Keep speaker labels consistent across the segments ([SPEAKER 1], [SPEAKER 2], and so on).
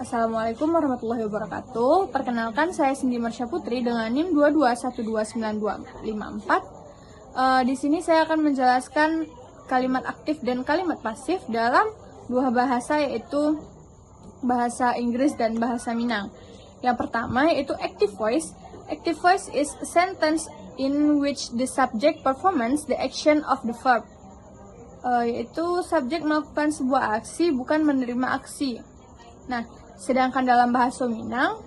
[SPEAKER 1] Assalamualaikum warahmatullahi wabarakatuh. Perkenalkan, saya Cindy Marsha Putri dengan NIM 22129254. Di sini saya akan menjelaskan kalimat aktif dan kalimat pasif dalam dua bahasa, yaitu bahasa Inggris dan bahasa Minang. Yang pertama yaitu active voice. Active voice is a sentence in which the subject performs the action of the verb. Yaitu subjek melakukan sebuah aksi, bukan menerima aksi. Nah, sedangkan dalam bahasa Minang,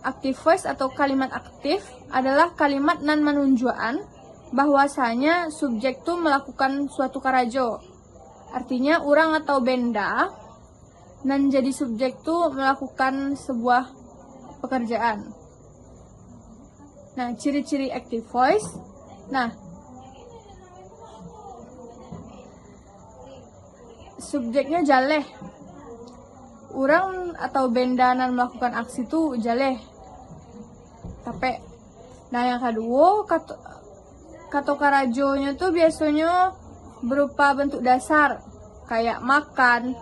[SPEAKER 1] active voice atau kalimat aktif adalah kalimat nan menunjukkan bahwasanya subjek itu melakukan suatu karajo. Artinya orang atau benda nan jadi subjek itu melakukan sebuah pekerjaan. Nah, ciri-ciri active voice. Nah, subjeknya jaleh. Orang atau benda nan melakukan aksi itu jaleh. Tapi, nah yang kedua, kata karajonya tuh biasanya berupa bentuk dasar, kayak makan,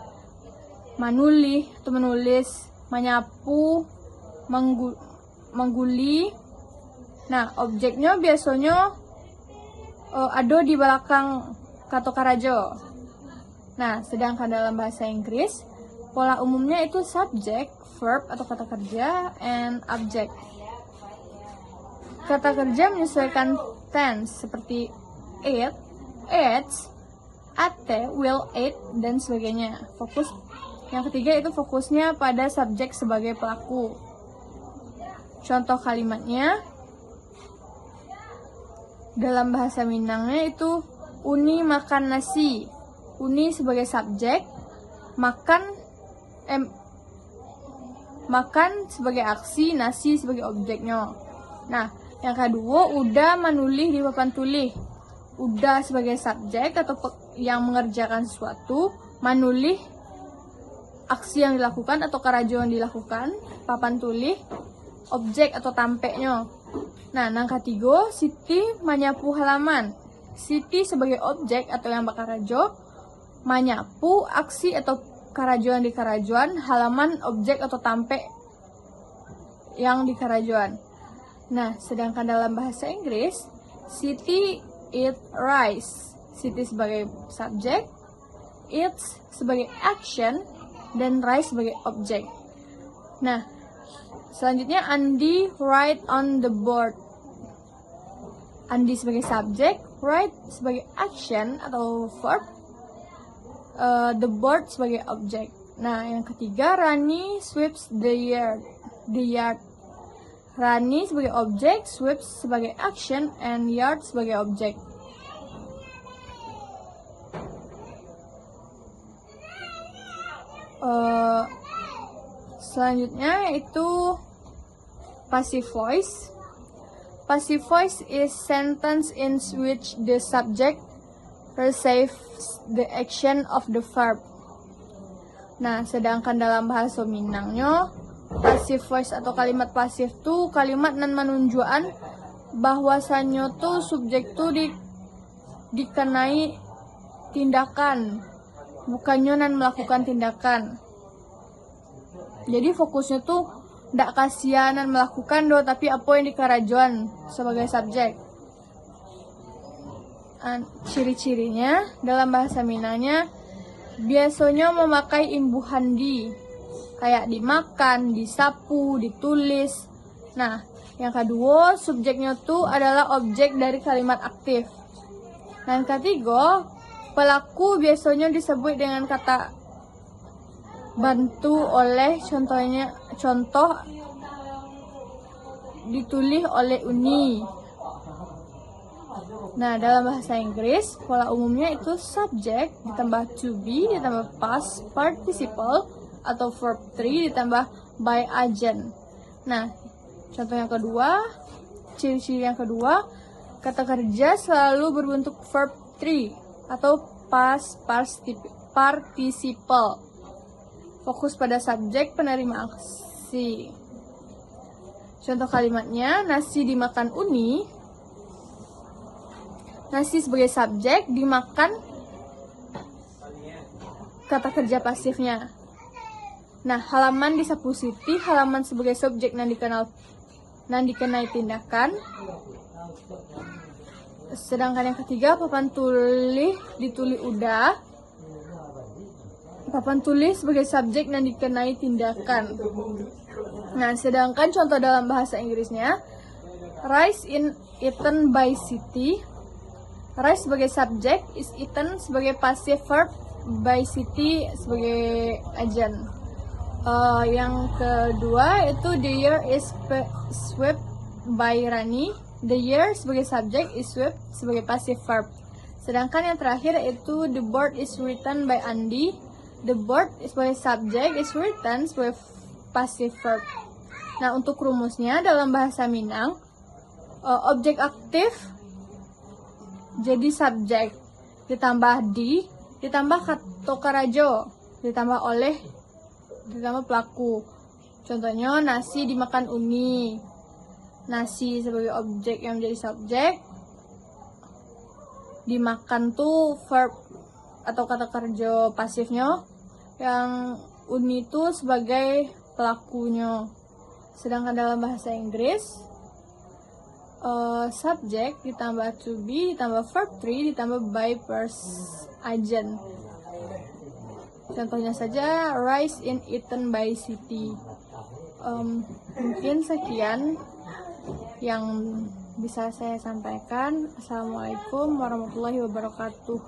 [SPEAKER 1] manulih atau menulis, menyapu, mengguli. Nah, objeknya biasanya ada di belakang kata karajo. Nah, sedangkan dalam bahasa Inggris, pola umumnya itu subject, verb atau kata kerja, and object. Kata kerja menyesuaikan tense seperti eat, eats, ate, will, eat, dan sebagainya. Fokus yang ketiga itu fokusnya pada subjek sebagai pelaku. Contoh kalimatnya dalam bahasa Minangnya itu uni makan nasi. Uni sebagai subjek, makan sebagai aksi, nasi sebagai objeknya. Nah, yang kedua, udah menulih di papan tulih. Udah sebagai subjek atau yang mengerjakan sesuatu, menulih aksi yang dilakukan atau karajo yang dilakukan, papan tulih, objek atau tampeknya. Nah, yang ketiga, Siti menyapu halaman. Siti sebagai objek atau yang bakarajo, menyapu aksi atau karajuan di karajuan, halaman objek atau tampek yang di karajuan. Nah, sedangkan dalam bahasa Inggris, Siti eat rice. Siti sebagai subjek, eats sebagai action, dan rice sebagai objek. Nah, selanjutnya Andi write on the board. Andi sebagai subjek, write sebagai action atau verb, the board sebagai objek. Nah, yang ketiga, Rani sweeps the yard. Rani sebagai objek, sweeps sebagai action, and yard sebagai objek. Selanjutnya yaitu passive voice. Passive voice is sentence in which the subject receives the action of the verb. Nah, sedangkan dalam bahasa Minangnya, passive voice atau kalimat pasif tuh kalimat nan menunjukkan bahwasannya tuh subjek tuh dikenai tindakan, bukannya nan melakukan tindakan. Jadi fokusnya tuh ndak kasihanan melakukan do, tapi apa yang dikarajuan sebagai subjek. Ciri-cirinya dalam bahasa Minangnya biasanya memakai imbuhan di, kayak dimakan, disapu, ditulis. Nah, yang kedua, subjeknya tuh adalah objek dari kalimat aktif. Nah, yang ketiga, pelaku biasanya disebut dengan kata bantu oleh, contoh ditulis oleh uni. Nah, dalam bahasa Inggris, pola umumnya itu subject ditambah to be ditambah past participle atau verb 3 ditambah by agent. Nah, contoh yang kedua, ciri-ciri yang kedua, kata kerja selalu berbentuk verb 3 atau past participle. Fokus pada subjek penerima aksi. Contoh kalimatnya, nasi dimakan uni. Nasi sebagai subjek, dimakan kata kerja pasifnya. Nah, halaman dispositi, halaman sebagai subjek yang dikenai tindakan. Sedangkan yang ketiga, papan tulis ditulis udah. Papan tulis sebagai subjek yang dikenai tindakan. Nah, sedangkan contoh dalam bahasa Inggrisnya, rice is eaten by Siti. Rice sebagai subjek, is eaten sebagai passive verb, by Siti sebagai agent. Yang kedua itu the year is swept by Rani. The year sebagai subjek, is swept sebagai passive verb. Sedangkan yang terakhir itu the board is written by Andi. The board sebagai subjek, is written sebagai passive verb. Nah, untuk rumusnya dalam bahasa Minang, objek aktif jadi subjek, ditambah di, ditambah katokarajo, ditambah oleh, ditambah pelaku. Contohnya nasi dimakan Uni. Nasi sebagai objek yang menjadi subjek, dimakan tuh verb atau kata kerja pasifnya, yang Uni itu sebagai pelakunya. Sedangkan dalam bahasa Inggris, subjek ditambah to be, ditambah verb 3, ditambah by agent. Contohnya saja rice in eaten by Siti. Mungkin sekian yang bisa saya sampaikan. Assalamualaikum warahmatullahi wabarakatuh.